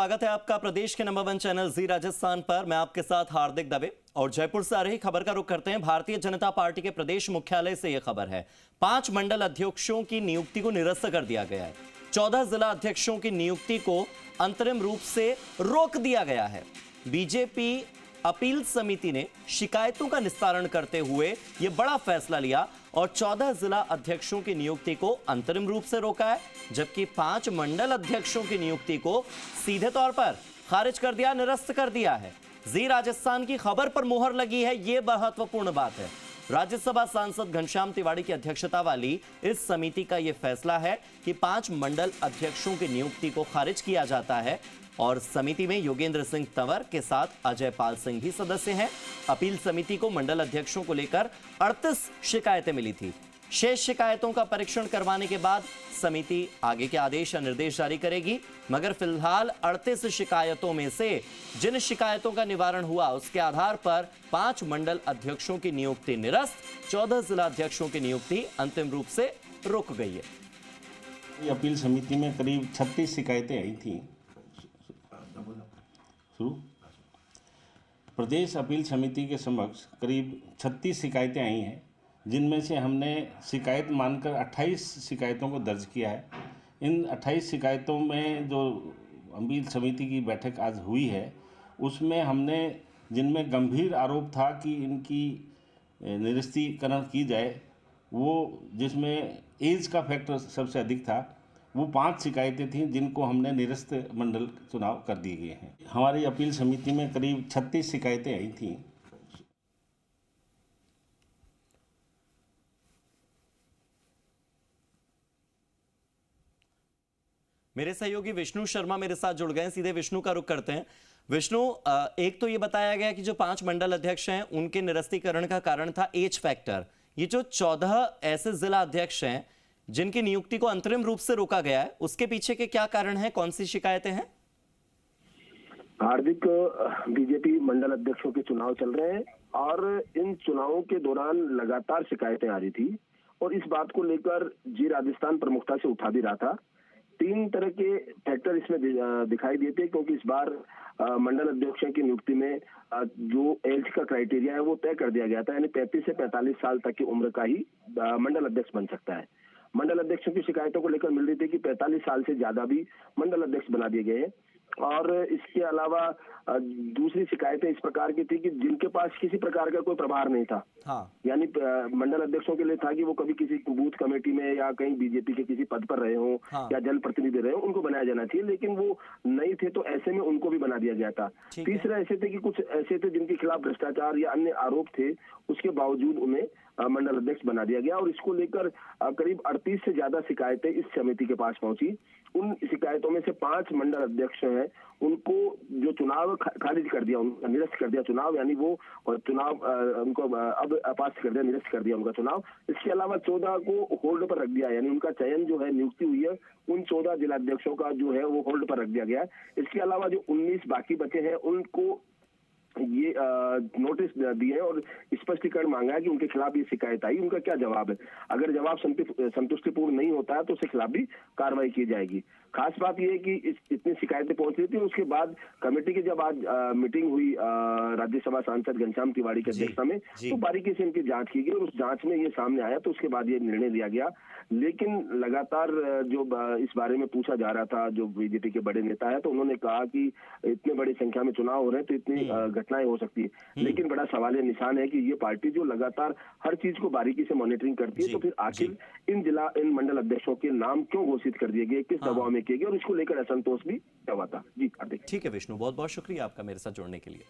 स्वागत है आपका प्रदेश के नंबर 1 चैनल जी राजस्थान पर। मैं आपके साथ हार्दिक दवे और जयपुर से आ रही खबर का रुख करते हैं। भारतीय जनता पार्टी के प्रदेश मुख्यालय से यह खबर है। 5 मंडल अध्यक्षों की नियुक्ति को निरस्त कर दिया गया है। 14 जिला अध्यक्षों की नियुक्ति को अंतरिम रूप से रोक दिया गया है। बीजेपी अपील समिति ने शिकायतों का निस्तारण करते हुए यह बड़ा फैसला लिया और 14 जिला अध्यक्षों की नियुक्ति को अंतरिम रूप से रोका है, जबकि 5 मंडल अध्यक्षों की नियुक्ति को सीधे तौर पर खारिज कर दिया, निरस्त कर दिया है। जी राजस्थान की खबर पर मोहर लगी है, यह महत्वपूर्ण बात है। राज्यसभा सांसद घनश्याम तिवाड़ी की अध्यक्षता वाली इस समिति का यह फैसला है कि 5 मंडल अध्यक्षों की नियुक्ति को खारिज किया जाता है और समिति में योगेंद्र सिंह तंवर के साथ अजय पाल सिंह भी सदस्य हैं। अपील समिति को मंडल अध्यक्षों को लेकर 38 शिकायतें मिली थी। शेष शिकायतों का परीक्षण करवाने के बाद समिति आगे के आदेश या निर्देश जारी करेगी, मगर फिलहाल 38 शिकायतों में से जिन शिकायतों का निवारण हुआ उसके आधार पर 5 मंडल अध्यक्षों की नियुक्ति निरस्त, 14 जिला अध्यक्षों की नियुक्ति अंतिम रूप से रुक गई है। अपील समिति में करीब 36 शिकायतें आई थी। प्रदेश अपील समिति के समक्ष करीब 36 शिकायतें आई हैं, जिनमें से हमने शिकायत मानकर 28 शिकायतों को दर्ज किया है। इन 28 शिकायतों में जो अपील समिति की बैठक आज हुई है, उसमें हमने जिनमें गंभीर आरोप था कि इनकी निरस्तीकरण की जाए, वो जिसमें एज का फैक्टर सबसे अधिक था, वो 5 शिकायतें थीं जिनको हमने निरस्त मंडल चुनाव कर दिए गए हैं। हमारी अपील समिति में करीब 36 शिकायतें आई थीं। मेरे सहयोगी विष्णु शर्मा मेरे साथ जुड़ गए हैं, सीधे विष्णु का रुख करते हैं। विष्णु, एक तो ये बताया गया कि जो 5 मंडल अध्यक्ष हैं उनके निरस्तीकरण का कारण था एज फैक्टर। ये जो 14 ऐसे जिला अध्यक्ष हैं जिनकी नियुक्ति को अंतरिम रूप से रोका गया है, उसके पीछे के क्या कारण हैं, कौन सी शिकायतें हैं? हार्दिक, बीजेपी मंडल अध्यक्षों के चुनाव चल रहे हैं और इन चुनावों के दौरान लगातार शिकायतें आ रही थी और इस बात को लेकर जी राजस्थान प्रमुखता से उठा भी रहा था। 3 तरह के फैक्टर इसमें दिखाई देते हैं, क्योंकि इस बार मंडल अध्यक्षों की नियुक्ति में जो एज का क्राइटेरिया है वो तय कर दिया गया था, यानी 35 से 45 साल तक की उम्र का ही मंडल अध्यक्ष बन सकता है। मंडल अध्यक्षों की शिकायतों को लेकर मिल रही थी कि 45 साल से ज्यादा भी मंडल अध्यक्ष बना दिए गए हैं। और इसके अलावा दूसरी शिकायतें इस प्रकार की थी कि जिनके पास किसी प्रकार का कोई प्रभार नहीं था। हाँ। यानी मंडल अध्यक्षों के लिए था कि वो कभी किसी बूथ कमेटी में या कहीं बीजेपी के किसी पद पर रहे हो, हाँ, या जनप्रतिनिधि रहे हो, उनको बनाया जाना चाहिए, लेकिन वो नहीं थे तो ऐसे में उनको भी बना दिया गया था। तीसरा ऐसे थे कि कुछ ऐसे थे जिनके खिलाफ भ्रष्टाचार या अन्य आरोप थे, उसके बावजूद उन्हें मंडल अध्यक्ष बना दिया गया और इसको लेकर करीब 38 से ज्यादा शिकायतें इस समिति के पास पहुंची। उन शिकायतों में से 5 मंडल अध्यक्ष हैं, उनको जो चुनाव खारिज कर दिया, उनका निरस्त कर दिया चुनाव, यानी वो चुनाव उनको अब अपात्र कर दिया, निरस्त कर दिया उनका चुनाव। इसके अलावा 14 को होल्ड पर रख दिया, यानी उनका चयन जो है, नियुक्ति हुई है, उन 14 जिलाध्यक्षों का जो है वो होल्ड पर रख दिया गया है। इसके अलावा जो 19 बाकी बचे हैं उनको ये नोटिस दिए हैं और स्पष्टीकरण मांगा है कि उनके खिलाफ ये शिकायत आई, उनका क्या जवाब है। अगर जवाब संतुष्टिपूर्ण नहीं होता है तो उसके खिलाफ भी कार्रवाई की जाएगी। खास बात यह है कि इतनी शिकायतें पहुंच रही थी, उसके बाद कमेटी की जब आज मीटिंग हुई राज्यसभा सांसद घनश्याम तिवाड़ी की अध्यक्षता में, तो बारीकी से इनकी जांच की गई और उस जांच में ये सामने आया, तो उसके बाद ये निर्णय लिया गया। लेकिन लगातार जो इस बारे में पूछा जा रहा था, जो बीजेपी के बड़े नेता है, तो उन्होंने कहा कि इतने बड़ी संख्या में चुनाव हो रहे हैं तो इतनी घटनाएं हो सकती है। लेकिन बड़ा सवाल निशान है कि ये पार्टी जो लगातार हर चीज को बारीकी से मॉनिटरिंग करती है, तो फिर आखिर इन मंडल अध्यक्षों के नाम क्यों घोषित कर दिए गए, किस दबाव में किए गए और इसको लेकर असंतोष भी हुआ था। जी हार्दिक। ठीक है विष्णु, बहुत बहुत शुक्रिया आपका मेरे साथ जुड़ने के लिए।